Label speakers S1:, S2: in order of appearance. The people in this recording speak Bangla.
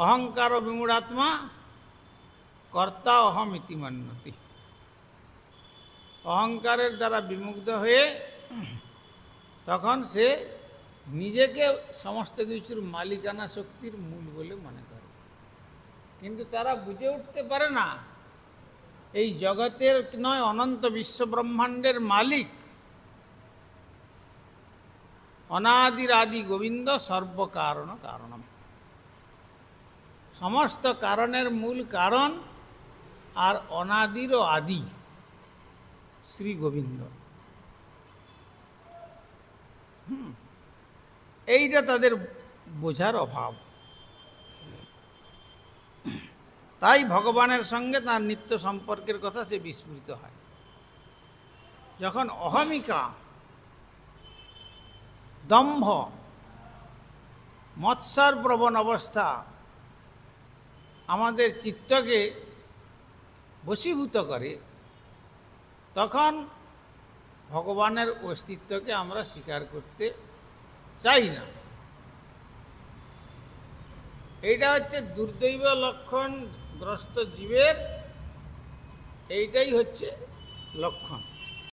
S1: অহংকার বিমূঢ়াত্মা কর্তা অহম ইতি মন্যতি। অহংকারের দ্বারা বিমুগ্ধ হয়ে তখন সে নিজেকে সমস্ত কিছুর মালিকানা শক্তির মূল বলে মনে করে, কিন্তু তারা বুঝে উঠতে পারে না এই জগতের নয় অনন্ত বিশ্ব ব্রহ্মাণ্ডের মালিক অনাদির আদি গোবিন্দ সর্বকারণ কারণম। সমস্ত কারণের মূল কারণ আর অনাদিরও আদি শ্রী গোবিন্দ। এইটা তাদের বোঝার অভাব। তাই ভগবানের সঙ্গে তার নিত্য সম্পর্কের কথা সে বিস্মৃত হয়। যখন অহমিকা, দম্ভ, মৎসর প্রবণ অবস্থা আমাদের চিত্তকে বশীভূত করে, তখন ভগবানের অস্তিত্বকে আমরা স্বীকার করতে চাই না। এইটা হচ্ছে দুর্দৈব লক্ষণ গ্রস্ত জীবের, এইটাই হচ্ছে লক্ষণ।